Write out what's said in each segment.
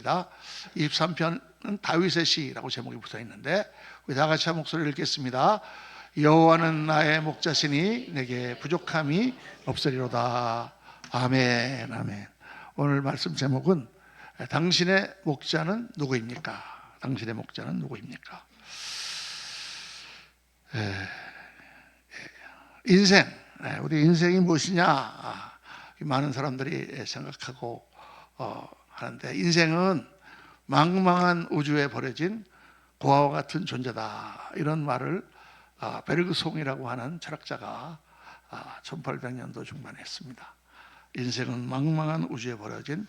23편은 다윗의 시라고 제목이 붙어 있는데 우리 다 같이 한 목소리를 읽겠습니다. 여호와는 나의 목자시니 내게 부족함이 없으리로다. 아멘, 아멘. 오늘 말씀 제목은 당신의 목자는 누구입니까? 당신의 목자는 누구입니까? 인생, 우리 인생이 무엇이냐? 많은 사람들이 생각하고 하는데, 인생은 망망한 우주에 버려진 고아와 같은 존재다, 이런 말을 베르그송이라고 하는 철학자가 1800년도 중반에 했습니다. 인생은 망망한 우주에 버려진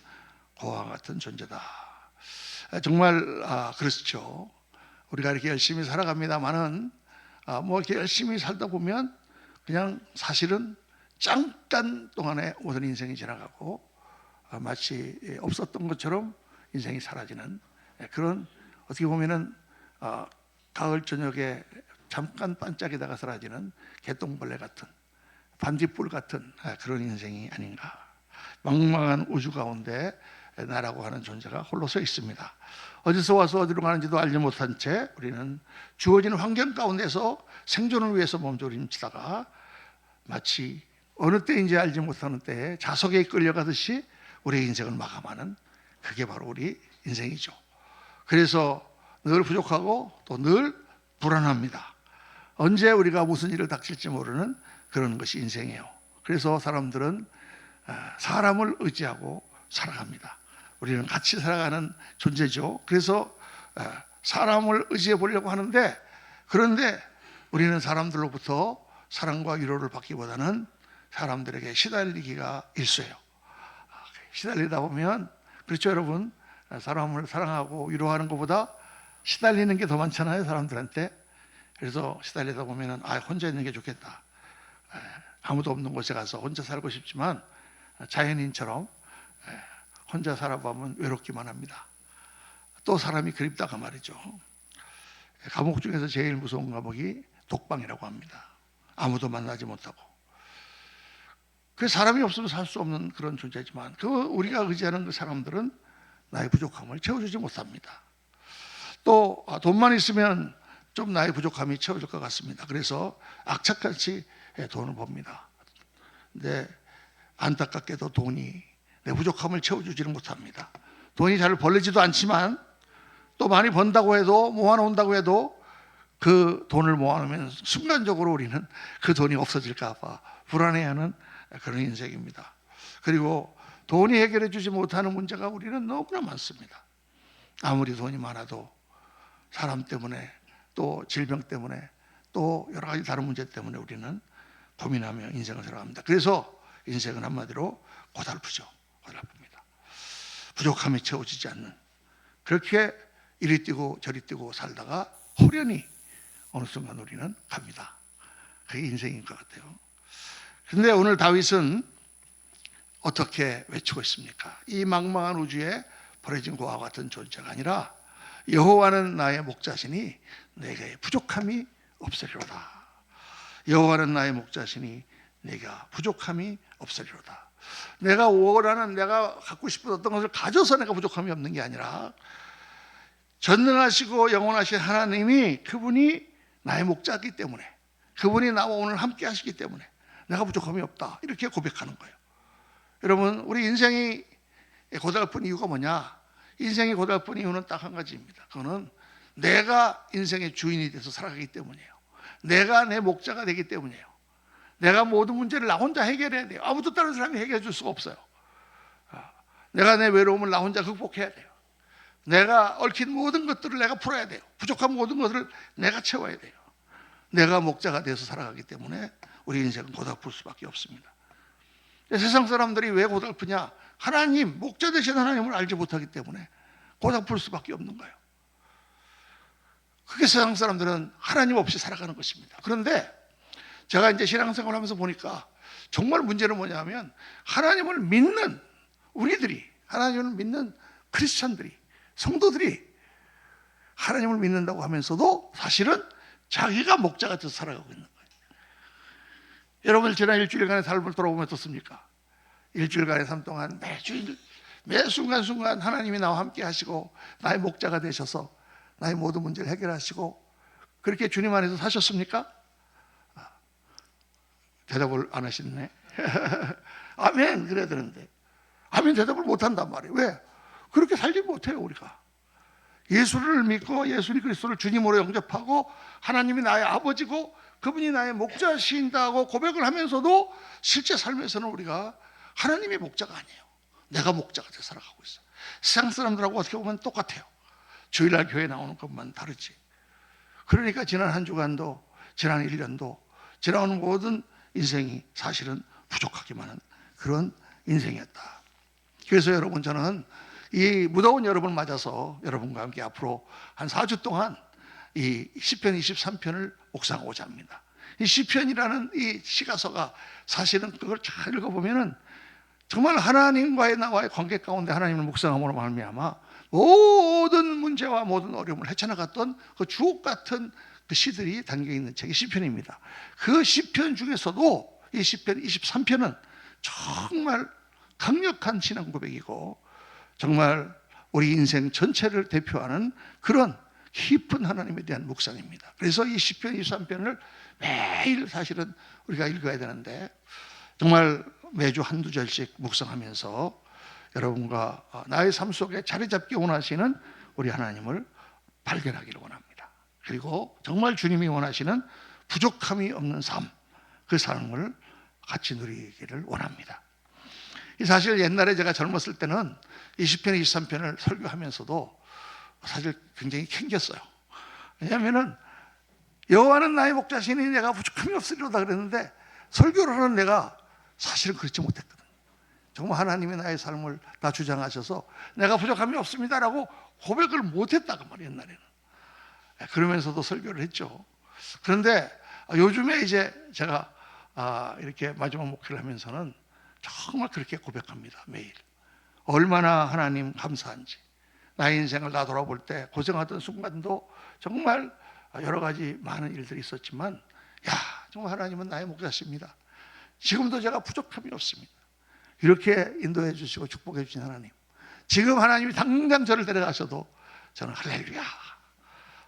고아와 같은 존재다. 정말 그렇죠. 우리가 이렇게 열심히 살아갑니다마는 이렇게 열심히 살다 보면 그냥 사실은 잠깐 동안에 모든 인생이 지나가고 마치 없었던 것처럼 인생이 사라지는 그런, 어떻게 보면은 가을 저녁에 잠깐 반짝이다가 사라지는 개똥벌레 같은, 반딧불 같은 그런 인생이 아닌가. 망망한 우주 가운데 나라고 하는 존재가 홀로 서 있습니다. 어디서 와서 어디로 가는지도 알지 못한 채 우리는 주어진 환경 가운데서 생존을 위해서 몸부림치다가 마치 어느 때인지 알지 못하는 때에 자석에 끌려가듯이 우리의 인생을 마감하는, 그게 바로 우리 인생이죠. 그래서 늘 부족하고 또 늘 불안합니다. 언제 우리가 무슨 일을 닥칠지 모르는 그런 것이 인생이에요. 그래서 사람들은 사람을 의지하고 살아갑니다. 우리는 같이 살아가는 존재죠. 그래서 사람을 의지해 보려고 하는데, 그런데 우리는 사람들로부터 사랑과 위로를 받기보다는 사람들에게 시달리기가 일쑤예요. 시달리다 보면, 그렇죠 여러분, 사람을 사랑하고 위로하는 것보다 시달리는 게 더 많잖아요, 사람들한테. 그래서 시달리다 보면 혼자 있는 게 좋겠다, 아무도 없는 곳에 가서 혼자 살고 싶지만 자연인처럼 혼자 살아보면 외롭기만 합니다. 또 사람이 그립다가 말이죠. 감옥 중에서 제일 무서운 감옥이 독방이라고 합니다. 아무도 만나지 못하고. 그 사람이 없으면 살 수 없는 그런 존재지만, 우리가 의지하는 그 사람들은 나의 부족함을 채워주지 못합니다. 또 돈만 있으면 좀 나의 부족함이 채워질 것 같습니다. 그래서 악착같이 돈을 법니다. 근데 안타깝게도 돈이 내 부족함을 채워주지는 못합니다. 돈이 잘 벌리지도 않지만, 또 많이 번다고 해도, 모아놓는다고 해도 그 돈을 모아놓으면 순간적으로 우리는 그 돈이 없어질까 봐 불안해하는 그런 인생입니다. 그리고 돈이 해결해 주지 못하는 문제가 우리는 너무나 많습니다. 아무리 돈이 많아도 사람 때문에, 또 질병 때문에, 또 여러 가지 다른 문제 때문에 우리는 고민하며 인생을 살아갑니다. 그래서 인생은 한마디로 고달프죠. 고달픕니다. 부족함이 채워지지 않는, 그렇게 이리 뛰고 저리 뛰고 살다가 호련히 어느 순간 우리는 갑니다. 그게 인생인 것 같아요. 그런데 오늘 다윗은 어떻게 외치고 있습니까? 이 망망한 우주에 버려진 고아와 같은 존재가 아니라 여호와는 나의 목자시니 내게 부족함이 없으리로다. 여호와는 나의 목자시니 내가 부족함이 없으리로다. 내가 원하는, 내가 갖고 싶은 어떤 것을 가져서 내가 부족함이 없는 게 아니라, 전능하시고 영원하신 하나님이, 그분이 나의 목자이기 때문에, 그분이 나와 오늘 함께 하시기 때문에 내가 부족함이 없다, 이렇게 고백하는 거예요. 여러분, 우리 인생이 고달픈 이유가 뭐냐? 인생이 고달픈 이유는 딱 한 가지입니다. 그거는 내가 인생의 주인이 돼서 살아가기 때문이에요. 내가 내 목자가 되기 때문이에요. 내가 모든 문제를 나 혼자 해결해야 돼요. 아무도 다른 사람이 해결해 줄 수가 없어요. 내가 내 외로움을 나 혼자 극복해야 돼요. 내가 얽힌 모든 것들을 내가 풀어야 돼요. 부족한 모든 것을 내가 채워야 돼요. 내가 목자가 돼서 살아가기 때문에 우리 인생은 고달플 수밖에 없습니다. 세상 사람들이 왜 고달프냐? 하나님, 목자 되신 하나님을 알지 못하기 때문에 고달플 수밖에 없는 거예요. 그게 세상 사람들은 하나님 없이 살아가는 것입니다. 그런데 제가 이제 신앙생활을 하면서 보니까 정말 문제는 뭐냐면, 하나님을 믿는 우리들이, 하나님을 믿는 크리스천들이, 성도들이 하나님을 믿는다고 하면서도 사실은 자기가 목자가 돼서 살아가고 있는 거예요. 여러분, 지난 일주일간의 삶을 돌아보면 어떻습니까? 일주일간의 삶 동안 매주 매 순간순간 하나님이 나와 함께 하시고 나의 목자가 되셔서 나의 모든 문제를 해결하시고 그렇게 주님 안에서 사셨습니까? 대답을 안 하시네. 아멘 그래야 되는데 아멘 대답을 못한단 말이에요. 왜? 그렇게 살지 못해요. 우리가 예수를 믿고 예수 그리스도를 주님으로 영접하고 하나님이 나의 아버지고 그분이 나의 목자신다고 고백을 하면서도 실제 삶에서는 우리가 하나님의 목자가 아니에요. 내가 목자가 되어 살아가고 있어요. 세상 사람들하고 어떻게 보면 똑같아요. 주일날 교회 나오는 것만 다르지. 그러니까 지난 한 주간도 지난 1년도 지나오는 모든 인생이 사실은 부족하기만 한 그런 인생이었다. 그래서 여러분 저는 이 무더운 여름을 맞아서 여러분과 함께 앞으로 한 4주 동안 이 시편 23편을 묵상하고자 합니다. 이 시편이라는 이 시가서가 사실은 그걸 잘 읽어보면은 정말 하나님과의 나와의 관계 가운데 하나님을 묵상함으로 말미암아 모든 문제와 모든 어려움을 헤쳐나갔던 그 주옥 같은 그 시들이 담겨 있는 책이 시편입니다. 그 시편 중에서도 이 시편 23편은 정말 강력한 신앙 고백이고 정말 우리 인생 전체를 대표하는 그런 깊은 하나님에 대한 묵상입니다. 그래서 이 시편 23편을 매일 사실은 우리가 읽어야 되는데 정말 매주 한두 절씩 묵상하면서 여러분과 나의 삶 속에 자리 잡기 원하시는 우리 하나님을 발견하기를 원합니다. 그리고 정말 주님이 원하시는 부족함이 없는 삶, 그 삶을 같이 누리기를 원합니다. 사실 옛날에 제가 젊었을 때는 이 시편 23편을 설교하면서도 사실 굉장히 캥겼어요. 왜냐하면 여호와는 나의 목자시니 내가 부족함이 없으리로다 그랬는데 설교를 하는 내가 사실은 그렇지 못했거든요. 정말 하나님이 나의 삶을 다 주장하셔서 내가 부족함이 없습니다라고 고백을 못했다 그 말이에요. 옛날에는. 그러면서도 설교를 했죠. 그런데 요즘에 이제 제가 이렇게 마지막 목회를 하면서는 정말 그렇게 고백합니다. 매일 얼마나 하나님 감사한지. 나의 인생을 다 돌아볼 때 고생하던 순간도 정말 여러 가지 많은 일들이 있었지만 정말 하나님은 나의 목자십니다. 지금도 제가 부족함이 없습니다. 이렇게 인도해 주시고 축복해 주신 하나님, 지금 하나님이 당장 저를 데려가셔도 저는 할렐루야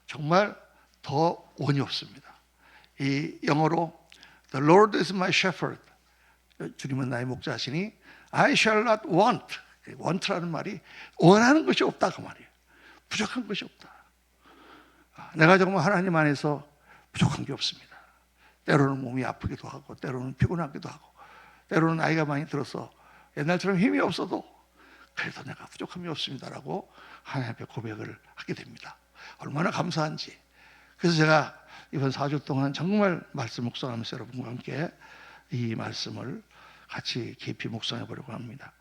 정말 더 원이 없습니다. 이 영어로 The Lord is my shepherd, 주님은 나의 목자시니 I shall not want. want라는 말이 원하는 것이 없다 그 말이에요. 부족한 것이 없다. 내가 정말 하나님 안에서 부족한 게 없습니다. 때로는 몸이 아프기도 하고 때로는 피곤하기도 하고 때로는 나이가 많이 들어서 옛날처럼 힘이 없어도 그래도 내가 부족함이 없습니다라고 하나님 앞에 고백을 하게 됩니다. 얼마나 감사한지. 그래서 제가 이번 4주 동안 정말 말씀 묵상하면서 여러분과 함께 이 말씀을 같이 깊이 묵상해 보려고 합니다.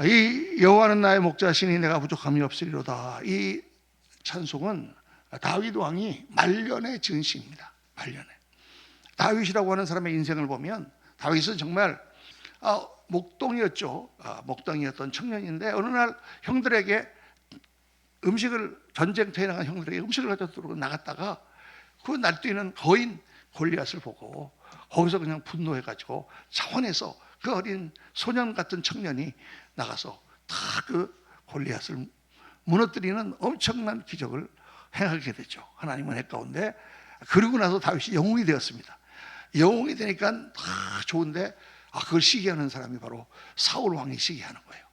이 여호와는 나의 목자시니 내가 부족함이 없으리로다. 이 찬송은 다윗 왕이 말년에 지은 시입니다. 말년에. 다윗이라고 하는 사람의 인생을 보면 다윗은 정말 목동이었죠. 목동이었던 청년인데 어느 날 형들에게 전쟁터에 나간 형들에게 음식을 가져다 나갔다가 그 날뛰는 거인 골리앗을 보고 거기서 그냥 분노해가지고 차원에서 그 어린 소년 같은 청년이 나가서 다 그 골리앗을 무너뜨리는 엄청난 기적을 행하게 되죠. 하나님은 해 가운데. 그리고 나서 다윗이 영웅이 되었습니다. 영웅이 되니까 좋은데 그걸 시기하는 사람이 바로 사울 왕이 시기하는 거예요.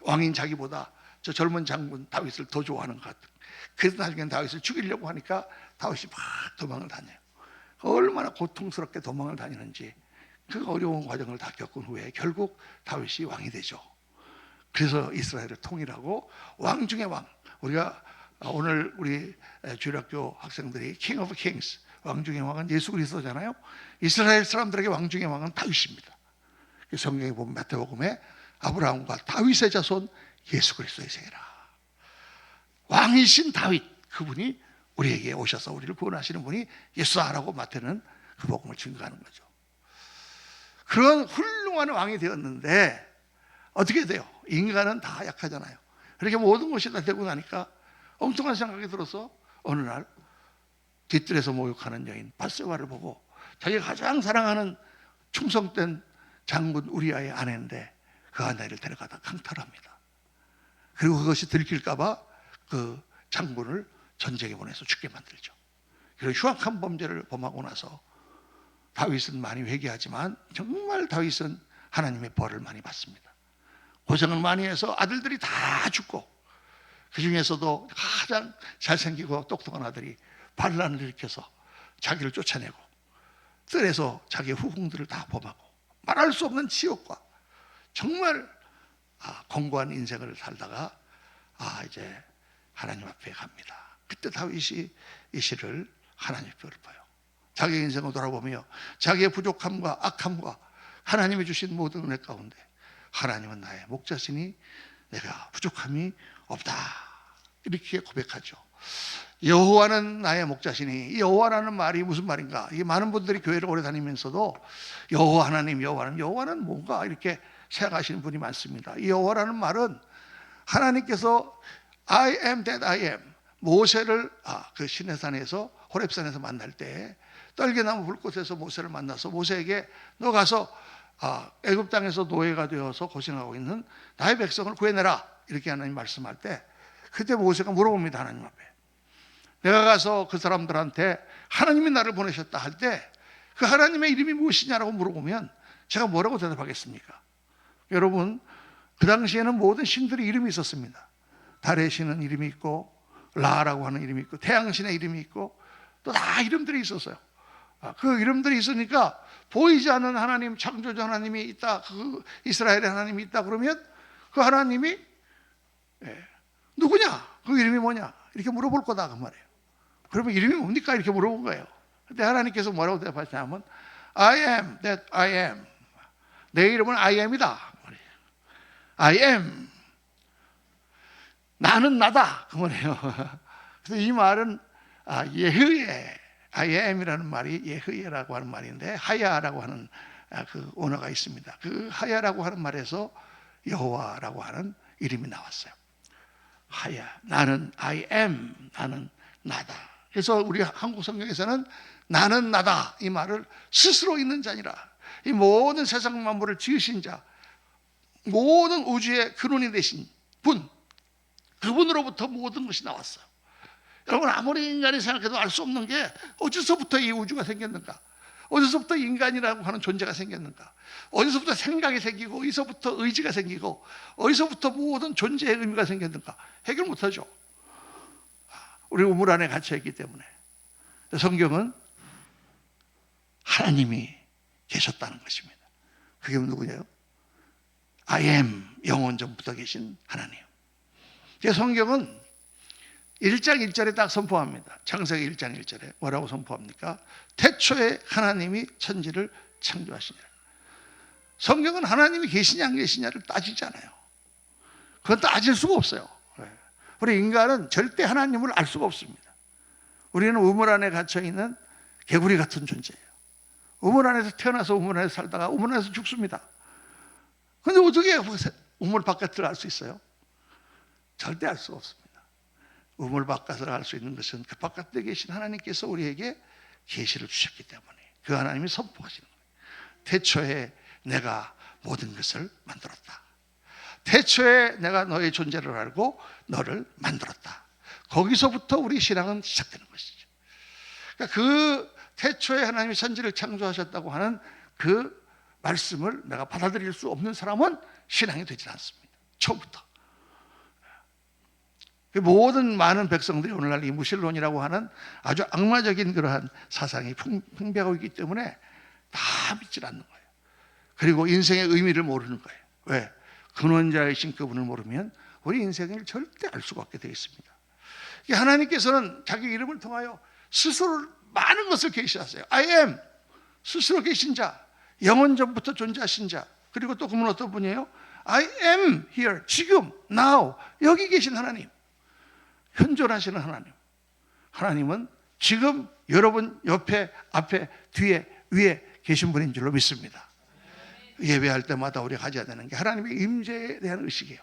왕인 자기보다 저 젊은 장군 다윗을 더 좋아하는 것 같아요. 그래서 나중에 다윗을 죽이려고 하니까 다윗이 막 도망을 다녀요. 얼마나 고통스럽게 도망을 다니는지 그 어려운 과정을 다 겪은 후에 결국 다윗이 왕이 되죠. 그래서 이스라엘을 통일하고 왕 중의 왕. 우리가 오늘 우리 주일학교 학생들이 King of Kings, 왕 중의 왕은 예수 그리스도잖아요. 이스라엘 사람들에게 왕 중의 왕은 다윗입니다. 성경에 보면 마태복음에 아브라함과 다윗의 자손 예수 그리스도의 세계라. 왕이신 다윗, 그분이 우리에게 오셔서 우리를 구원하시는 분이 예수다라고 마태는 그 복음을 증거하는 거죠. 그런 훌륭한 왕이 되었는데 어떻게 돼요? 인간은 다 약하잖아요. 그렇게 모든 것이 다 되고 나니까 엉뚱한 생각이 들어서 어느 날 뒤뜰에서 모욕하는 여인 밧세바를 보고 자기가 가장 사랑하는 충성된 장군 우리아의 아내인데 그 아내를 데려가다 강탈합니다. 그리고 그것이 들킬까봐 그 장군을 전쟁에 보내서 죽게 만들죠. 그리고 흉악한 범죄를 범하고 나서 다윗은 많이 회개하지만 정말 다윗은 하나님의 벌을 많이 받습니다. 고생을 많이 해서 아들들이 다 죽고 그 중에서도 가장 잘생기고 똑똑한 아들이 반란을 일으켜서 자기를 쫓아내고 뜰에서 자기의 후궁들을 다 범하고 말할 수 없는 치욕과 정말 공고한 인생을 살다가 이제 하나님 앞에 갑니다. 그때 다윗이 이 시를 하나님 앞에 읊어요. 자기 인생을 돌아보며 자기의 부족함과 악함과 하나님이 주신 모든 은혜 가운데 하나님은 나의 목자시니 내가 부족함이 없다, 이렇게 고백하죠. 여호와는 나의 목자시니, 여호와라는 말이 무슨 말인가? 이게 많은 분들이 교회를 오래 다니면서도 여호와 하나님, 여호와는 뭔가 이렇게 생각하시는 분이 많습니다. 이 여호와라는 말은 하나님께서 I am that I am, 모세를 그 시내산에서 호렙산에서 만날 때 떨기나무 불꽃에서 모세를 만나서 모세에게 너 가서 애굽 땅에서 노예가 되어서 고생하고 있는 나의 백성을 구해내라, 이렇게 하나님 말씀할 때 그때 모세가 물어봅니다. 하나님 앞에 내가 가서 그 사람들한테 하나님이 나를 보내셨다 할 때 그 하나님의 이름이 무엇이냐라고 물어보면 제가 뭐라고 대답하겠습니까? 여러분, 그 당시에는 모든 신들이 이름이 있었습니다. 달의 신은 이름이 있고 라라고 하는 이름이 있고 태양신의 이름이 있고 또 다 이름들이 있었어요. 그 이름들이 있으니까 보이지 않는 하나님, 창조주 하나님이 있다, 그 이스라엘의 하나님이 있다 그러면 그 하나님이 누구냐? 그 이름이 뭐냐? 이렇게 물어볼 거다 그 말이에요. 그러면 이름이 뭡니까? 이렇게 물어본 거예요. 근데 하나님께서 뭐라고 대답하시냐면 I am that I am. 내 이름은 I am이다. I am. 나는 나다 그 말이에요. 그래서 이 말은 예흐예, I am이라는 말이 예흐예라고 하는 말인데 하야라고 하는 그 언어가 있습니다. 그 하야라고 하는 말에서 여호와라고 하는 이름이 나왔어요. 하야, 나는 I am, 나는 나다. 그래서 우리 한국 성경에서는 나는 나다, 이 말을 스스로 있는 자니라, 이 모든 세상 만물을 지으신 자, 모든 우주의 근원이 되신 분, 그분으로부터 모든 것이 나왔어요. 여러분, 아무리 인간이 생각해도 알 수 없는 게 어디서부터 이 우주가 생겼는가? 어디서부터 인간이라고 하는 존재가 생겼는가? 어디서부터 생각이 생기고 어디서부터 의지가 생기고 어디서부터 모든 존재의 의미가 생겼는가? 해결 못하죠. 우리 우물 안에 갇혀있기 때문에. 성경은 하나님이 계셨다는 것입니다. 그게 누구냐요? I am, 영원 전부터 계신 하나님. 성경은 1장 1절에 딱 선포합니다. 창세기 1장 1절에 뭐라고 선포합니까? 태초에 하나님이 천지를 창조하시니라. 성경은 하나님이 계시냐 안 계시냐를 따지지 않아요. 그건 따질 수가 없어요. 우리 인간은 절대 하나님을 알 수가 없습니다. 우리는 우물 안에 갇혀있는 개구리 같은 존재예요. 우물 안에서 태어나서 우물 안에서 살다가 우물 안에서 죽습니다. 그런데 어떻게 우물 바깥을 알 수 있어요? 절대 알 수가 없습니다. 우물 바깥을 알 수 있는 것은 그 바깥에 계신 하나님께서 우리에게 계시를 주셨기 때문에 그 하나님이 선포하시는 거예요. 태초에 내가 모든 것을 만들었다. 태초에 내가 너의 존재를 알고 너를 만들었다. 거기서부터 우리 신앙은 시작되는 것이죠. 그러니까 그 태초에 하나님이 천지를 창조하셨다고 하는 그 말씀을 내가 받아들일 수 없는 사람은 신앙이 되지 않습니다. 처음부터. 모든 많은 백성들이 오늘날 이 무신론이라고 하는 아주 악마적인 그러한 사상이 풍부하고 있기 때문에 다 믿질 않는 거예요. 그리고 인생의 의미를 모르는 거예요. 왜? 근원자이신 그분을 모르면 우리 인생을 절대 알 수가 없게 되어 있습니다. 하나님께서는 자기 이름을 통하여 스스로 많은 것을 계시하세요. I am, 스스로 계신 자, 영원 전부터 존재하신 자. 그리고 또 그분은 어떤 분이에요? I am here, 지금, now, 여기 계신 하나님, 현존하시는 하나님. 하나님은 지금 여러분 옆에, 앞에, 뒤에, 위에 계신 분인 줄로 믿습니다. 예배할 때마다 우리가 가져야 되는 게 하나님의 임재에 대한 의식이에요.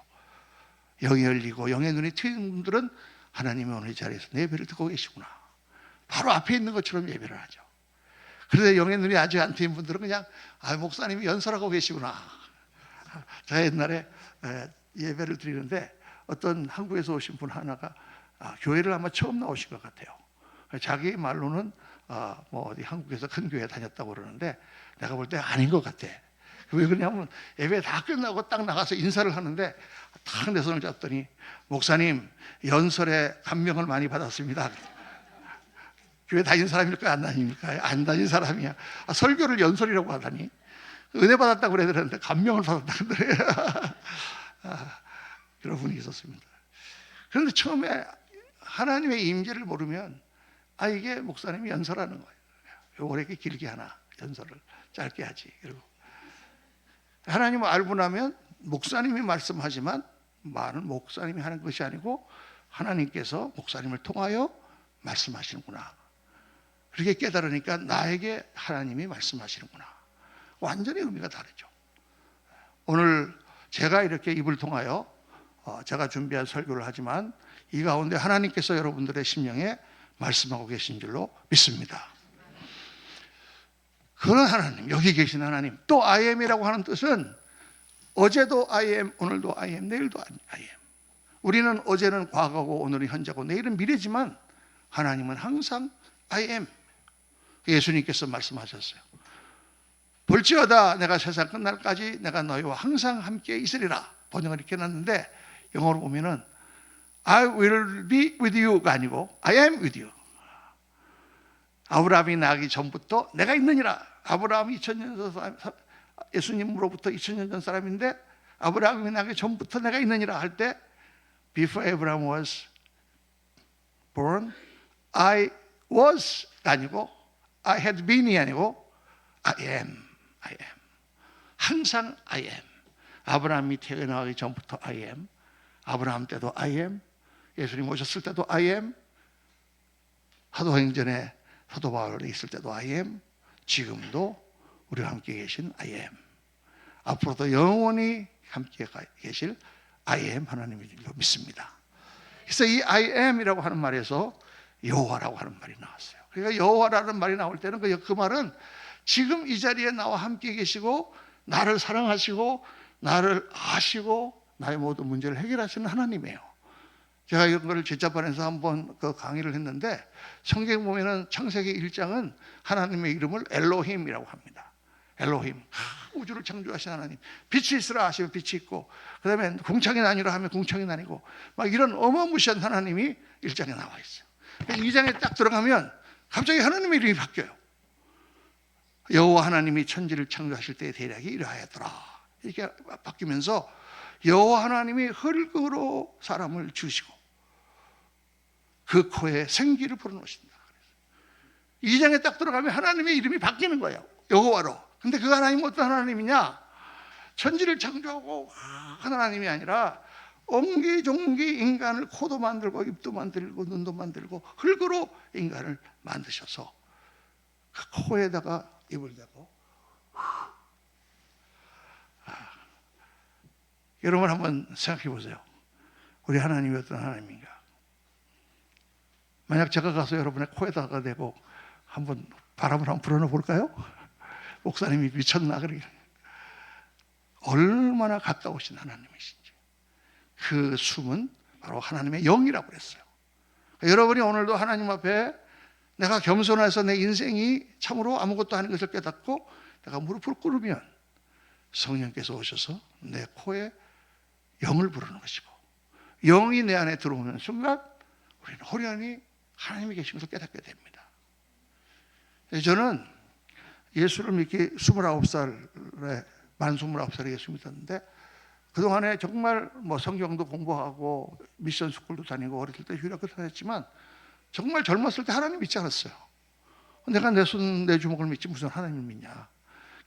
영이 열리고 영의 눈이 트인 분들은 하나님이 오늘 이 자리에서 내 예배를 듣고 계시구나, 바로 앞에 있는 것처럼 예배를 하죠. 그런데 영의 눈이 아직 안 트인 분들은 그냥 목사님이 연설하고 계시구나, 제가 옛날에 예배를 드리는데 어떤 한국에서 오신 분 하나가 교회를 아마 처음 나오신 것 같아요. 자기 말로는 뭐 어디 한국에서 큰 교회 다녔다고 그러는데 내가 볼 때 아닌 것 같아. 왜 그러냐면 예배 다 끝나고 딱 나가서 인사를 하는데 딱 내 손을 잡더니 목사님 연설에 감명을 많이 받았습니다. 교회 다닌 사람일까요? 안 다닙니까? 안 다닌 사람이야. 설교를 연설이라고 하다니. 은혜 받았다고 그래야 되는데 감명을 받았다고 그래요. 그런 분이 있었습니다. 그런데 처음에 하나님의 임재를 모르면 이게 목사님이 연설하는 거예요. 왜 이렇게 길게 하나 연설을 짧게 하지. 그리고 하나님을 알고 나면 목사님이 말씀하지만 말은 목사님이 하는 것이 아니고 하나님께서 목사님을 통하여 말씀하시는구나. 그렇게 깨달으니까 나에게 하나님이 말씀하시는구나. 완전히 의미가 다르죠. 오늘 제가 이렇게 입을 통하여 제가 준비한 설교를 하지만 이 가운데 하나님께서 여러분들의 심령에 말씀하고 계신 줄로 믿습니다. 그런 하나님, 여기 계신 하나님. 또 I am이라고 하는 뜻은 어제도 I am, 오늘도 I am, 내일도 I am. 우리는 어제는 과거고 오늘은 현재고 내일은 미래지만 하나님은 항상 I am. 예수님께서 말씀하셨어요. 볼지어다 내가 세상 끝날까지 내가 너희와 항상 함께 있으리라. 번역을 이렇게 해놨는데 영어로 보면은 I will be with you가 아니고 I am with you. 아브라함이 나기 전부터 내가 있느니라. 아브라함이 2000년 전 예수님으로부터 2000년 전 사람인데 아브라함이 나기 전부터 내가 있느니라 할 때 Before Abraham was born, I was 아니고 I had been이 아니고 I am. 항상 I am. 아브라함이 태어나기 전부터 I am. 아브라함 때도 I am. 예수님 오셨을 때도 I am. 사도행전에 사도 바울이 있을 때도 I am. 지금도 우리와 함께 계신 I am. 앞으로도 영원히 함께 계실 I am 하나님의 줄로 믿습니다. 그래서 이 I am이라고 하는 말에서 여호와라고 하는 말이 나왔어요. 그러니까 여호와라는 말이 나올 때는 그 말은 지금 이 자리에 나와 함께 계시고 나를 사랑하시고 나를 아시고 나의 모든 문제를 해결하시는 하나님이에요. 제가 이런 걸 제자반에서 한번 그 강의를 했는데 성경 보면은 창세기 1장은 하나님의 이름을 엘로힘이라고 합니다. 엘로힘, 우주를 창조하신 하나님. 빛이 있으라 하시면 빛이 있고 그 다음에 궁창이 나뉘라 하면 궁창이 나뉘고 막 이런 어마무시한 하나님이 1장에 나와 있어요. 2장에 딱 들어가면 갑자기 하나님의 이름이 바뀌어요. 여호와 하나님이 천지를 창조하실 때의 대략이 이러하였더라. 이렇게 바뀌면서 여호와 하나님이 흙으로 사람을 주시고 그 코에 생기를 불어넣으신다. 2장에 딱 들어가면 하나님의 이름이 바뀌는 거예요. 여호와로. 근데 그 하나님은 어떤 하나님이냐? 천지를 창조하고 하나님이 아니라 옹기종기 인간을 코도 만들고 입도 만들고 눈도 만들고 흙으로 인간을 만드셔서 그 코에다가 입을 대고 여러분 한번 생각해 보세요. 우리 하나님이 어떤 하나님인가? 만약 제가 가서 여러분의 코에다가 대고 한번 바람을 한번 불어넣어 볼까요? 목사님이 미쳤나 그러게. 얼마나 가까우신 하나님이신지. 그 숨은 바로 하나님의 영이라고 그랬어요. 여러분이 오늘도 하나님 앞에 내가 겸손해서 내 인생이 참으로 아무것도 아닌 것을 깨닫고 내가 무릎을 꿇으면 성령께서 오셔서 내 코에 영을 불어넣으시고 영이 내 안에 들어오는 순간 우리는 호련히 하나님이 계신 것을 깨닫게 됩니다. 저는 예수를 믿기 29살에 만 29살에 예수 믿었는데 그동안에 정말 뭐 성경도 공부하고 미션 스쿨도 다니고 어렸을 때 휴학도 다녔지만 정말 젊었을 때 하나님 믿지 않았어요. 내가 내 손 내 주먹을 믿지 무슨 하나님을 믿냐.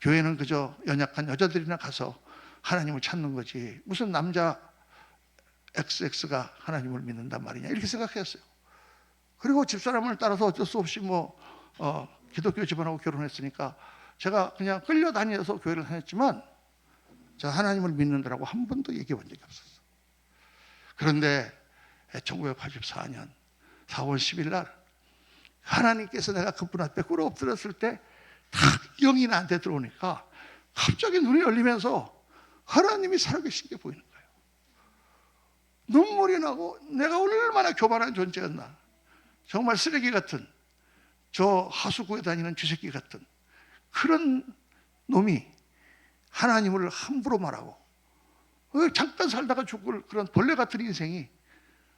교회는 그저 연약한 여자들이나 가서 하나님을 찾는 거지 무슨 남자 XX가 하나님을 믿는단 말이냐 이렇게 생각했어요. 그리고 집사람을 따라서 어쩔 수 없이 기독교 집안하고 결혼했으니까 제가 그냥 끌려다녀서 교회를 다녔지만 제가 하나님을 믿는다라고 한 번도 얘기해 본 적이 없었어요. 그런데 1984년 4월 10일 날 하나님께서 내가 그분 앞에 꿇어 엎드렸을 때 탁 영이 나한테 들어오니까 갑자기 눈이 열리면서 하나님이 살아계신 게 보이는 거예요. 눈물이 나고 내가 얼마나 교만한 존재였나. 정말 쓰레기 같은, 저 하수구에 다니는 쥐새끼 같은 그런 놈이 하나님을 함부로 말하고 잠깐 살다가 죽을 그런 벌레 같은 인생이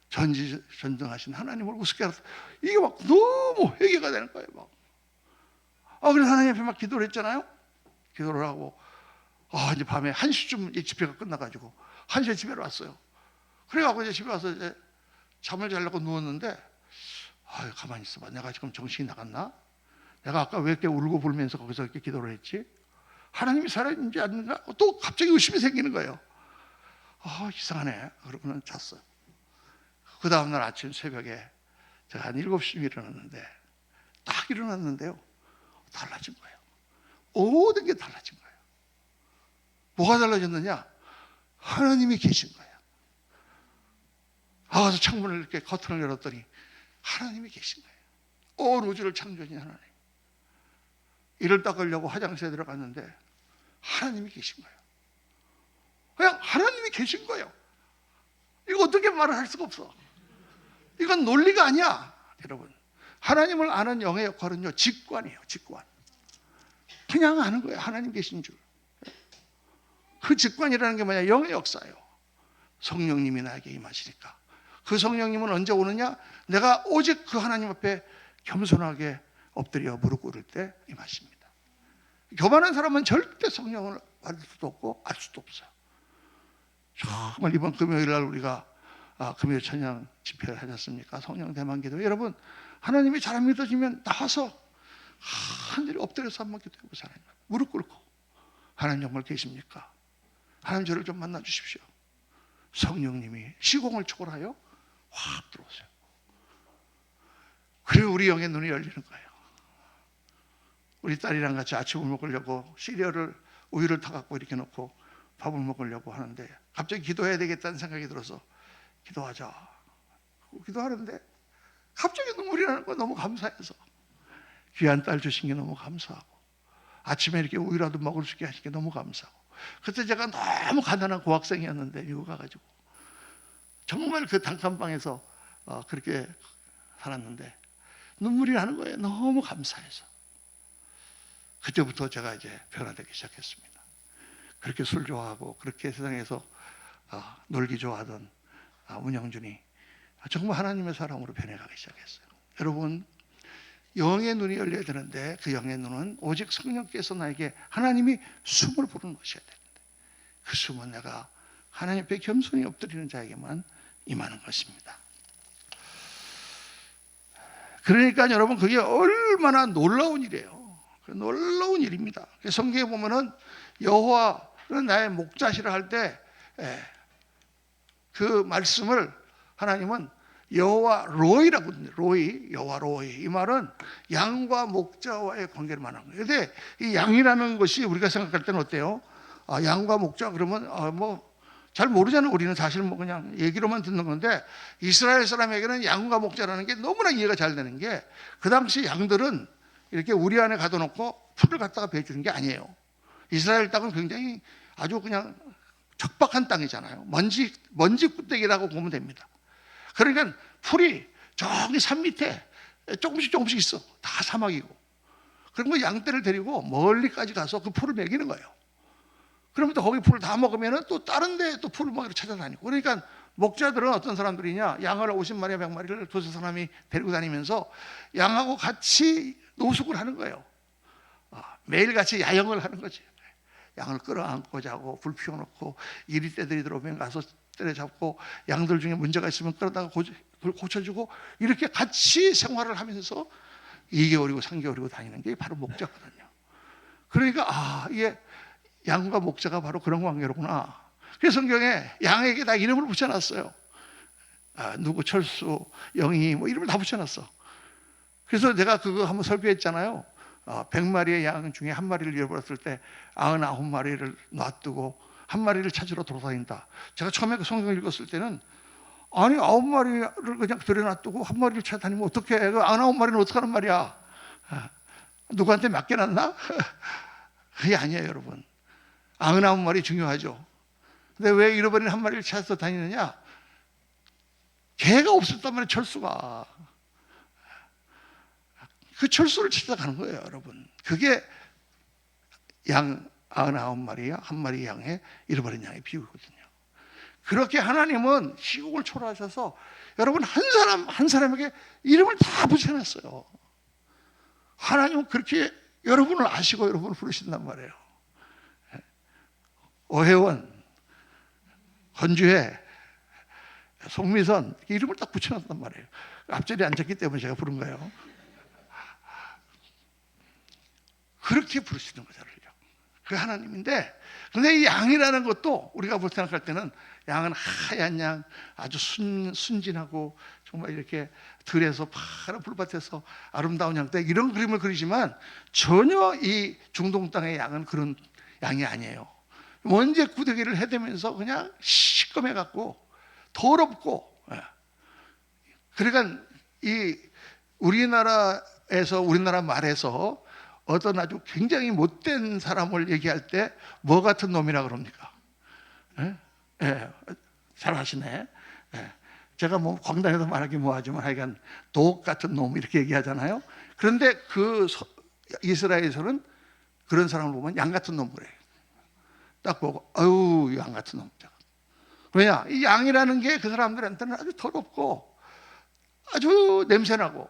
전지전능하신 하나님을 우습게 하다. 이게 막 너무 회개가 되는 거예요. 막. 그래서 하나님 앞에 막 기도를 했잖아요. 기도를 하고 이제 밤에 1시쯤 집회가 끝나가지고 1시에 집에 왔어요. 그래가지고 이제 집에 와서 이제 잠을 자려고 누웠는데 가만히 있어봐. 내가 지금 정신이 나갔나? 내가 아까 왜 이렇게 울고 불면서 거기서 이렇게 기도를 했지? 하나님이 살아있는지 아닌가? 또 갑자기 의심이 생기는 거예요. 이상하네. 그러고는 잤어요. 그 다음날 아침 새벽에 제가 한 7시쯤 일어났는데 딱 일어났는데요. 달라진 거예요. 모든 게 달라진 거예요. 뭐가 달라졌느냐? 하나님이 계신 거예요. 그래서 창문을 이렇게 커튼을 열었더니 하나님이 계신 거예요. 온 우주를 창조하신 하나님. 이를 닦으려고 화장실에 들어갔는데 하나님이 계신 거예요. 그냥 하나님이 계신 거예요. 이거 어떻게 말을 할 수가 없어. 이건 논리가 아니야. 여러분, 하나님을 아는 영의 역할은요, 직관이에요. 직관. 그냥 아는 거예요. 하나님 계신 줄. 그 직관이라는 게 뭐냐? 영의 역사예요. 성령님이 나에게 임하시니까. 그 성령님은 언제 오느냐? 내가 오직 그 하나님 앞에 겸손하게 엎드려 무릎 꿇을 때 임하십니다. 교만한 사람은 절대 성령을 받을 수도 없고 알 수도 없어요. 정말 이번 금요일 날 우리가 금요일 찬양 집회를 하셨습니까? 성령 대만 기도. 여러분, 하나님이 잘 믿어지면 나와서 하늘에 엎드려서 한번 기도해보세요. 무릎 꿇고 하나님 정말 계십니까? 하나님 저를 좀 만나 주십시오. 성령님이 시공을 초월하여 확 들어오세요. 그리고 우리 영의 눈이 열리는 거예요. 우리 딸이랑 같이 아침을 먹으려고 시리얼을 우유를 타갖고 이렇게 놓고 밥을 먹으려고 하는데 갑자기 기도해야 되겠다는 생각이 들어서 기도하자. 기도하는데 갑자기 눈물이 나는 거 너무 감사해서 귀한 딸 주신 게 너무 감사하고 아침에 이렇게 우유라도 먹을 수 있게 하신 게 너무 감사하고 그때 제가 너무 가난한 고학생이었는데 미국 가가지고 정말 그 단칸방에서 그렇게 살았는데 눈물이 나는 거예요. 너무 감사해서. 그때부터 제가 이제 변화되기 시작했습니다. 그렇게 술 좋아하고 그렇게 세상에서 놀기 좋아하던 운영준이 정말 하나님의 사람으로 변해가기 시작했어요. 여러분, 영의 눈이 열려야 되는데 그 영의 눈은 오직 성령께서 나에게 하나님이 숨을 불어넣으셔야 되는데 그 숨은 내가 하나님 앞에 겸손히 엎드리는 자에게만 임하는 것입니다. 그러니까 여러분, 그게 얼마나 놀라운 일이에요. 놀라운 일입니다. 성경에 보면은 여호와는 나의 목자시라 할 때 그 말씀을 하나님은 여호와 로이라고 합니다. 로이, 여호와 로이. 이 말은 양과 목자와의 관계를 말하는 거예요. 그런데 이 양이라는 것이 우리가 생각할 때는 어때요? 양과 목자 그러면 잘 모르잖아요. 우리는 사실 그냥 얘기로만 듣는 건데 이스라엘 사람에게는 양과 목자라는 게 너무나 이해가 잘 되는 게 그 당시 양들은 이렇게 우리 안에 가둬놓고 풀을 갖다가 베주는 게 아니에요. 이스라엘 땅은 굉장히 아주 그냥 척박한 땅이잖아요. 먼지 구덩이라고 보면 됩니다. 그러니까 풀이 저기 산 밑에 조금씩 있어. 다 사막이고. 그런 거 양떼를 데리고 멀리까지 가서 그 풀을 먹이는 거예요. 그러면 또 거기 풀을 다 먹으면 또 다른 데 또 풀을 먹이러 찾아다니고. 그러니까 목자들은 어떤 사람들이냐? 양을 50마리, 100마리를 두세 사람이 데리고 다니면서 양하고 같이 노숙을 하는 거예요. 매일같이 야영을 하는 거지. 양을 끌어안고 자고 불 피워놓고 이리 떼들이 들어오면 가서 때려잡고 양들 중에 문제가 있으면 끌어다가 고쳐주고 이렇게 같이 생활을 하면서 2개월이고 3개월이고 다니는 게 바로 목자거든요. 그러니까 이게 양과 목자가 바로 그런 관계로구나. 그래서 성경에 양에게 다 이름을 붙여놨어요. 누구 철수, 영희 뭐 이름을 다 붙여놨어. 그래서 내가 그거 한번 설교했잖아요. 100마리의 양 중에 한 마리를 잃어버렸을 때 99마리를 놔두고 한 마리를 찾으러 돌아다닌다. 제가 처음에 그 성경을 읽었을 때는 아니 9마리를 그냥 들여놔두고 한 마리를 찾아다니면 어떡해. 그 99마리는 어떡하는 말이야. 누구한테 맡겨놨나? 그게 아니에요, 여러분. 99마리 중요하죠. 근데 왜 잃어버린 한 마리를 찾아서 다니느냐? 개가 없었단 말이에요. 철수가. 그 철수를 찾아가는 거예요, 여러분. 그게 양 99마리야 한 마리 양에 잃어버린 양의 비유거든요. 그렇게 하나님은 시국을 초월하셔서 여러분 한 사람 한 사람에게 이름을 다 붙여놨어요. 하나님은 그렇게 여러분을 아시고 여러분을 부르신단 말이에요. 오혜원, 헌주혜, 송미선 이름을 딱 붙여놨단 말이에요. 앞자리에 앉았기 때문에 제가 부른 거예요. 그렇게 부르시는 거잖아요. 그 하나님인데, 근데 이 양이라는 것도 우리가 생각할 때는 양은 하얀 양, 아주 순진하고 정말 이렇게 들에서 파란 풀밭에서 아름다운 양, 이런 그림을 그리지만 전혀 이 중동 땅의 양은 그런 양이 아니에요. 먼지 구더기를 해대면서 그냥 시꺼매갖고 더럽고, 그러니까 이 우리나라 말에서 어떤 아주 굉장히 못된 사람을 얘기할 때 뭐 같은 놈이라 그럽니까? 잘 아시네. 제가 뭐 광단에서 말하기 뭐하지만 하여간 독 같은 놈 이렇게 얘기하잖아요. 그런데 그 이스라엘에서는 그런 사람을 보면 양 같은 놈 그래요. 딱 보고 아유 양 같은 놈. 왜냐? 이 양이라는 게 그 사람들한테는 아주 더럽고 아주 냄새나고,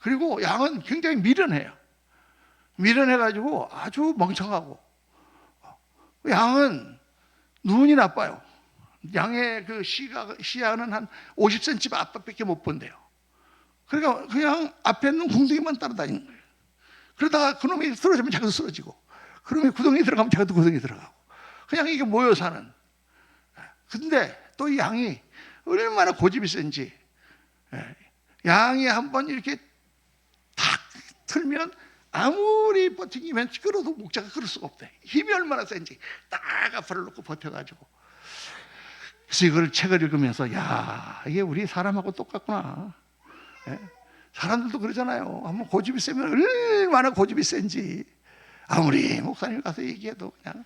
그리고 양은 굉장히 미련해요. 미련해가지고 아주 멍청하고, 양은 눈이 나빠요. 양의 그 시야는 한 50cm 앞밖에 못 본대요. 그러니까 그냥 앞에 있는 궁둥이만 따라다니는 거예요. 그러다가 그놈이 쓰러지면 자기도 쓰러지고, 그놈이 구덩이 들어가면 자기도 구덩이 들어가고, 그냥 이게 모여 사는. 근데 또 이 양이 얼마나 고집이 센지, 양이 한번 이렇게 탁 틀면 아무리 버티기면 끌어도 목자가 끌을 수가 없대. 힘이 얼마나 센지 딱 앞을 놓고 버텨가지고. 그래서 이걸 책을 읽으면서 야 이게 우리 사람하고 똑같구나. 사람들도 그러잖아요. 한번 고집이 세면 얼마나 고집이 센지 아무리 목사님 가서 얘기해도 그냥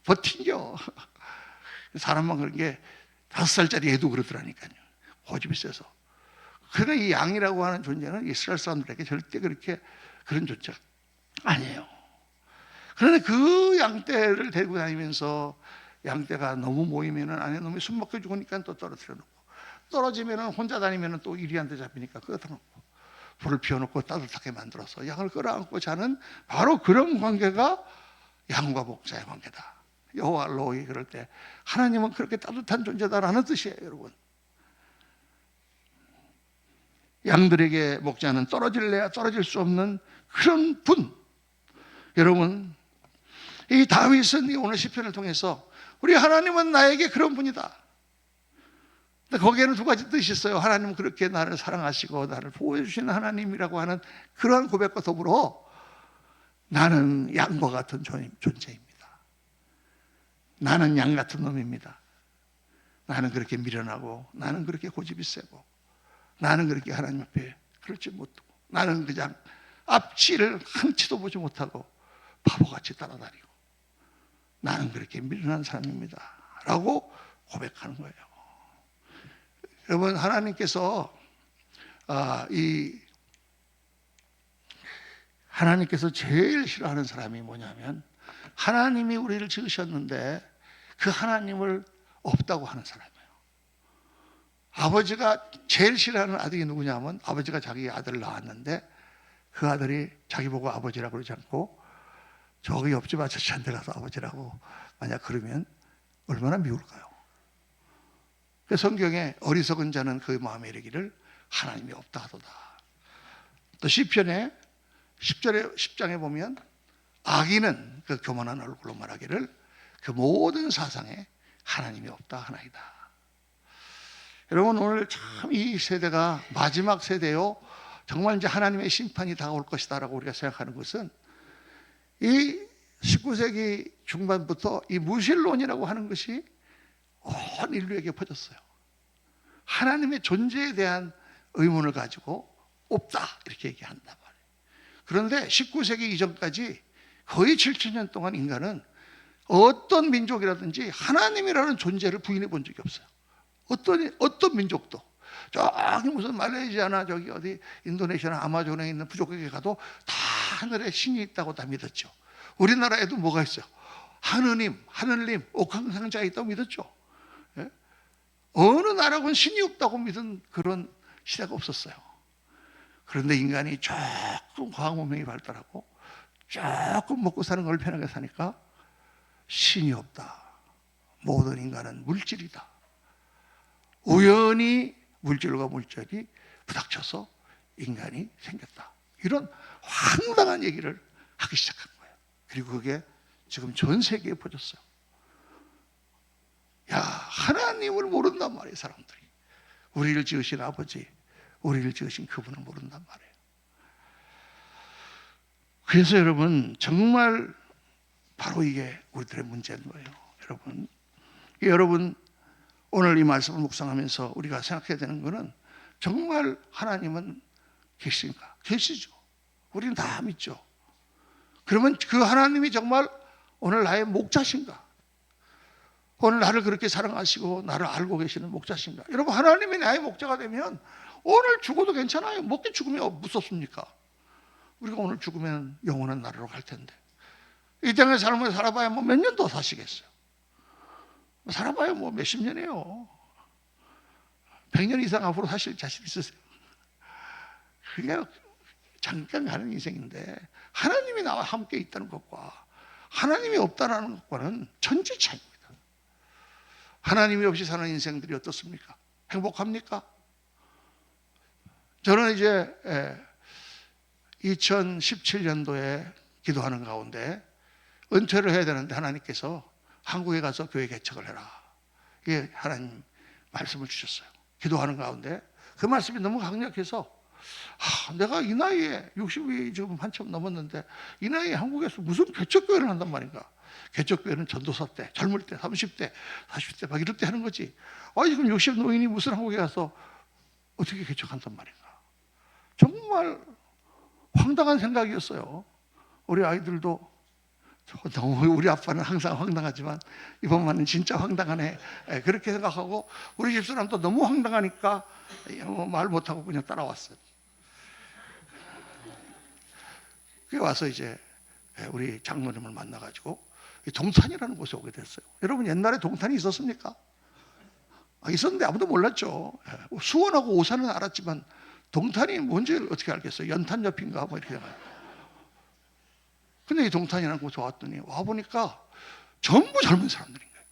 버틴겨. 사람만 그런 게 5살짜리 애도 그러더라니까요. 고집이 세서. 그러나 이 양이라고 하는 존재는 이스라엘 사람들에게 절대 그렇게 그런 존재가 아니에요. 그런데 그 양떼를 데리고 다니면서 양떼가 너무 모이면은 안에 놈이 숨 막혀 죽으니까 또 떨어뜨려 놓고, 떨어지면은 혼자 다니면은 또 이리한테 잡히니까 끌어다 놓고, 불을 피워놓고 따뜻하게 만들어서 양을 끌어안고 자는 바로 그런 관계가 양과 목자의 관계다. 여호와 로이 그럴 때 하나님은 그렇게 따뜻한 존재다라는 뜻이에요, 여러분. 양들에게 목자는 떨어질래야 떨어질 수 없는 그런 분. 여러분, 이 다윗은 이 오늘 시편을 통해서 우리 하나님은 나에게 그런 분이다. 근데 거기에는 두 가지 뜻이 있어요. 하나님은 그렇게 나를 사랑하시고 나를 보호해 주시는 하나님이라고 하는 그러한 고백과 더불어 나는 양과 같은 존재입니다. 나는 양 같은 놈입니다. 나는 그렇게 미련하고, 나는 그렇게 고집이 세고, 나는 그렇게 하나님 앞에 그렇지 못하고, 나는 그냥 앞치를 한 치도 보지 못하고 바보같이 따라다니고, 나는 그렇게 미련한 사람입니다 라고 고백하는 거예요. 여러분, 하나님께서 하나님께서 제일 싫어하는 사람이 뭐냐면, 하나님이 우리를 지으셨는데 그 하나님을 없다고 하는 사람이에요. 아버지가 제일 싫어하는 아들이 누구냐면, 아버지가 자기 아들을 낳았는데 그 아들이 자기 보고 아버지라고 그러지 않고 저기 옆집 아저씨한테 가서 아버지라고 만약 그러면 얼마나 미울까요? 그 성경에 어리석은 자는 그 마음에 이르기를 하나님이 없다 하도다. 또 시편에 10장에 보면 악인은 그 교만한 얼굴로 말하기를 그 모든 사상에 하나님이 없다 하나이다. 여러분, 오늘 참 이 세대가 마지막 세대요, 정말 이제 하나님의 심판이 다가올 것이다 라고 우리가 생각하는 것은, 이 19세기 중반부터 이 무신론이라고 하는 것이 온 인류에게 퍼졌어요. 하나님의 존재에 대한 의문을 가지고 없다 이렇게 얘기한단 말이에요. 그런데 19세기 이전까지 거의 7,000년 동안 인간은 어떤 민족이라든지 하나님이라는 존재를 부인해 본 적이 없어요. 어떤 민족도. 저기 무슨 말레이시아나 저기 어디 인도네시아나 아마존에 있는 부족에게 가도 다 하늘에 신이 있다고 다 믿었죠. 우리나라에도 뭐가 있어요? 하느님, 옥황상자가 있다고 믿었죠. 예? 어느 나라군 신이 없다고 믿은 그런 시대가 없었어요. 그런데 인간이 조금 과학 문명이 발달하고 조금 먹고 사는 걸 편하게 사니까 신이 없다. 모든 인간은 물질이다. 우연히 물질과 물질이 부닥쳐서 인간이 생겼다. 이런 황당한 얘기를 하기 시작한 거예요. 그리고 그게 지금 전 세계에 퍼졌어요. 야, 하나님을 모른단 말이에요, 사람들이. 우리를 지으신 아버지, 우리를 지으신 그분을 모른단 말이에요. 그래서 여러분, 정말 바로 이게 우리들의 문제인 거예요. 여러분 오늘 이 말씀을 묵상하면서 우리가 생각해야 되는 것은 정말 하나님은 계신가? 계시죠. 우리는 다 믿죠. 그러면 그 하나님이 정말 오늘 나의 목자신가? 오늘 나를 그렇게 사랑하시고 나를 알고 계시는 목자신가? 여러분, 하나님이 나의 목자가 되면 오늘 죽어도 괜찮아요. 먹기 죽으면 무섭습니까? 우리가 오늘 죽으면 영원한 나라로 갈 텐데 이 땅의 삶을 살아봐야 뭐 몇 년 더 사시겠어요? 살아봐야 뭐 몇십 년이에요. 100년 이상 앞으로 사실 자신 있으세요? 그냥 잠깐 가는 인생인데 하나님이 나와 함께 있다는 것과 하나님이 없다는 것과는 천지 차이입니다. 하나님이 없이 사는 인생들이 어떻습니까? 행복합니까? 저는 이제 2017년도에 기도하는 가운데 은퇴를 해야 되는데 하나님께서 한국에 가서 교회 개척을 해라. 이게 하나님 말씀을 주셨어요. 기도하는 가운데 그 말씀이 너무 강력해서 내가 이 나이에 60이 지금 한참 넘었는데 이 나이에 한국에서 무슨 개척교회를 한단 말인가. 개척교회는 전도사 때, 젊을 때, 30대, 40대 막 이럴 때 하는 거지. 지금 60 노인이 무슨 한국에 가서 어떻게 개척한단 말인가. 정말 황당한 생각이었어요. 우리 아이들도 너무 우리 아빠는 항상 황당하지만 이번만은 진짜 황당하네. 그렇게 생각하고 우리 집사람도 너무 황당하니까 말 못하고 그냥 따라왔어요. 그게 와서 이제 우리 장로님을 만나가지고 동탄이라는 곳에 오게 됐어요. 여러분, 옛날에 동탄이 있었습니까? 있었는데 아무도 몰랐죠. 수원하고 오산은 알았지만 동탄이 뭔지를 어떻게 알겠어요? 연탄 옆인가 뭐 이렇게 생각해요. 근데 이 동탄이라는 곳에 왔더니 와보니까 전부 젊은 사람들인 거예요.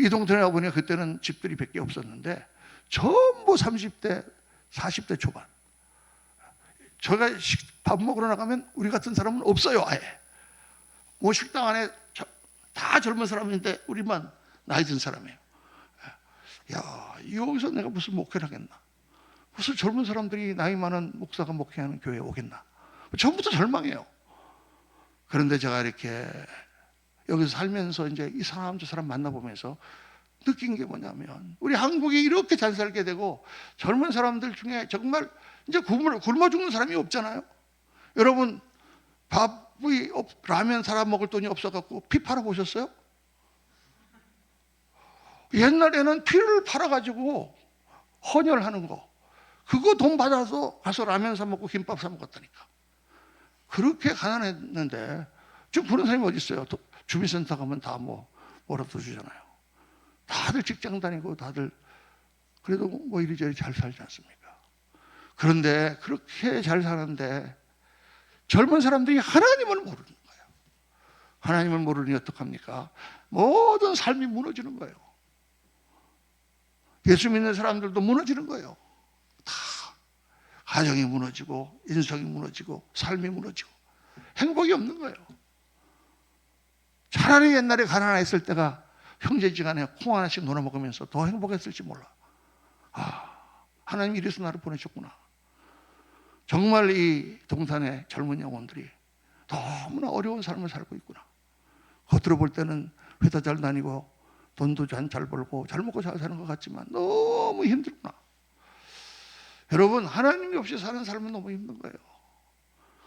이 동탄에 와보니까 그때는 집들이 100개 없었는데 전부 30대, 40대 초반. 저희가 밥 먹으러 나가면 우리 같은 사람은 없어요, 아예. 뭐 식당 안에 다 젊은 사람인데 우리만 나이 든 사람이에요. 야, 여기서 내가 무슨 목회를 하겠나? 무슨 젊은 사람들이 나이 많은 목사가 목회하는 교회에 오겠나? 전부터 절망해요. 그런데 제가 이렇게 여기서 살면서 이제 이 사람 저 사람 만나보면서 느낀 게 뭐냐면 우리 한국이 이렇게 잘 살게 되고 젊은 사람들 중에 정말 이제 굶어 죽는 사람이 없잖아요. 여러분, 라면 사람 먹을 돈이 없어갖고 피 팔아보셨어요? 옛날에는 피를 팔아가지고 헌혈하는 거, 그거 돈 받아서 가서 라면 사 먹고 김밥 사 먹었다니까. 그렇게 가난했는데 지금 그런 사람이 어디 있어요? 주민센터 가면 다 뭐라도 주잖아요. 다들 직장 다니고 다들 그래도 뭐 이리저리 잘 살지 않습니까? 그런데 그렇게 잘 사는데 젊은 사람들이 하나님을 모르는 거예요. 하나님을 모르니 어떡합니까? 모든 삶이 무너지는 거예요. 예수 믿는 사람들도 무너지는 거예요. 다 가정이 무너지고 인성이 무너지고 삶이 무너지고 행복이 없는 거예요. 차라리 옛날에 가난했을 때가 형제지간에 콩 하나씩 나눠 먹으면서 더 행복했을지 몰라. 하나님이 이래서 나를 보내셨구나. 정말 이 동산의 젊은 영혼들이 너무나 어려운 삶을 살고 있구나. 겉으로 볼 때는 회사 잘 다니고 돈도 잘 벌고 잘 먹고 잘 사는 것 같지만 너무 힘들구나. 여러분, 하나님이 없이 사는 삶은 너무 힘든 거예요.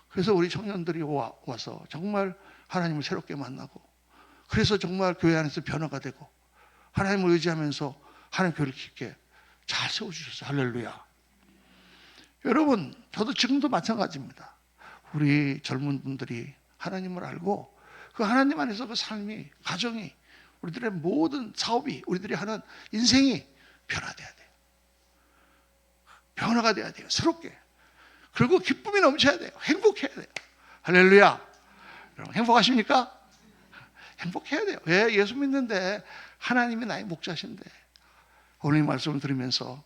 그래서 우리 청년들이 와서 정말 하나님을 새롭게 만나고 그래서 정말 교회 안에서 변화가 되고 하나님을 의지하면서 하나님 교회를 깊게 잘 세워주셨어요. 할렐루야. 여러분, 저도 지금도 마찬가지입니다. 우리 젊은 분들이 하나님을 알고 그 하나님 안에서 그 삶이, 가정이, 우리들의 모든 사업이, 우리들이 하는 인생이 변화돼야 돼요. 변화가 돼야 돼요. 새롭게. 그리고 기쁨이 넘쳐야 돼요. 행복해야 돼요. 할렐루야. 여러분, 행복하십니까? 행복해야 돼요. 왜? 예수 믿는데 하나님이 나의 목자신데. 오늘 이 말씀을 들으면서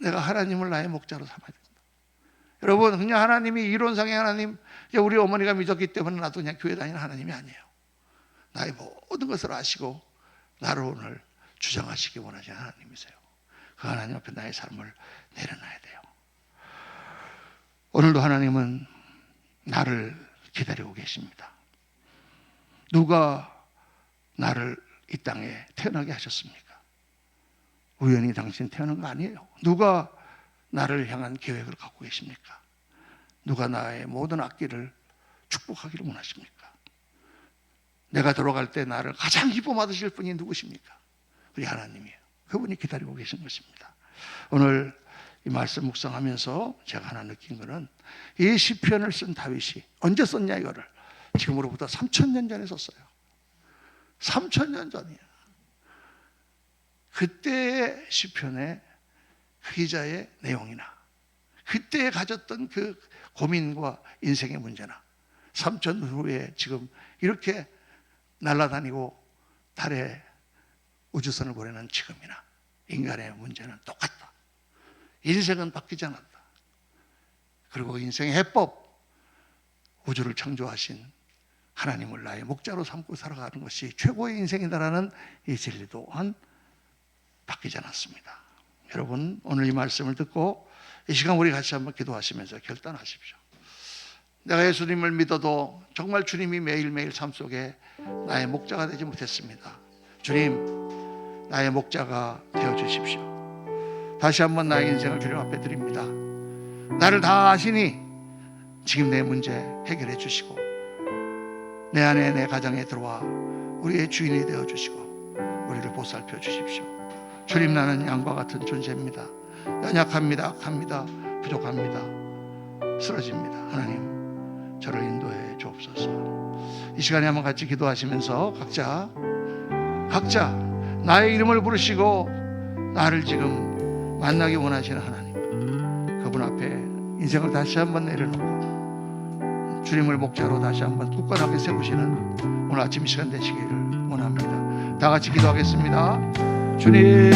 내가 하나님을 나의 목자로 삼아야 된다. 여러분, 그냥 하나님이 이론상의 하나님, 우리 어머니가 믿었기 때문에 나도 그냥 교회 다니는 하나님이 아니에요. 나의 모든 것을 아시고 나를 오늘 주장하시기 원하시는 하나님이세요. 그 하나님 앞에 나의 삶을 내려놔야 돼요. 오늘도 하나님은 나를 기다리고 계십니다. 누가 나를 이 땅에 태어나게 하셨습니까? 우연히 당신 태어난 거 아니에요. 누가 나를 향한 계획을 갖고 계십니까? 누가 나의 모든 악기를 축복하기를 원하십니까? 내가 돌아갈 때 나를 가장 기뻐 받으실 분이 누구십니까? 우리 하나님이에요. 그분이 기다리고 계신 것입니다. 오늘 이 말씀 묵상하면서 제가 하나 느낀 것은 이 시편을 쓴 다윗이 언제 썼냐 이거를 지금으로부터 3000년 전에 썼어요. 3000년 전이에요. 그때의 시편의 기자의 내용이나 그때 가졌던 그 고민과 인생의 문제나 3000년 후에 지금 이렇게 날아다니고 달에 우주선을 보내는 지금이나 인간의 문제는 똑같다. 인생은 바뀌지 않았다. 그리고 인생의 해법, 우주를 창조하신 하나님을 나의 목자로 삼고 살아가는 것이 최고의 인생이다라는 이 진리 또한 바뀌지 않았습니다. 여러분, 오늘 이 말씀을 듣고 이 시간 우리 같이 한번 기도하시면서 결단하십시오. 내가 예수님을 믿어도 정말 주님이 매일매일 삶 속에 나의 목자가 되지 못했습니다. 주님, 나의 목자가 되어주십시오. 다시 한번 나의 인생을 주님 앞에 드립니다. 나를 다 아시니 지금 내 문제 해결해 주시고 내 안에 내 가정에 들어와 우리의 주인이 되어주시고 우리를 보살펴 주십시오. 주님, 나는 양과 같은 존재입니다. 연약합니다. 악합니다. 부족합니다. 쓰러집니다. 하나님, 저를 인도해 주옵소서. 이 시간에 한번 같이 기도하시면서 각자 나의 이름을 부르시고 나를 지금 만나기 원하시는 하나님, 그분 앞에 인생을 다시 한번 내려놓고 주님을 목자로 다시 한번 굳건하게 세우시는 오늘 아침 시간 되시기를 원합니다. 다 같이 기도하겠습니다. 주님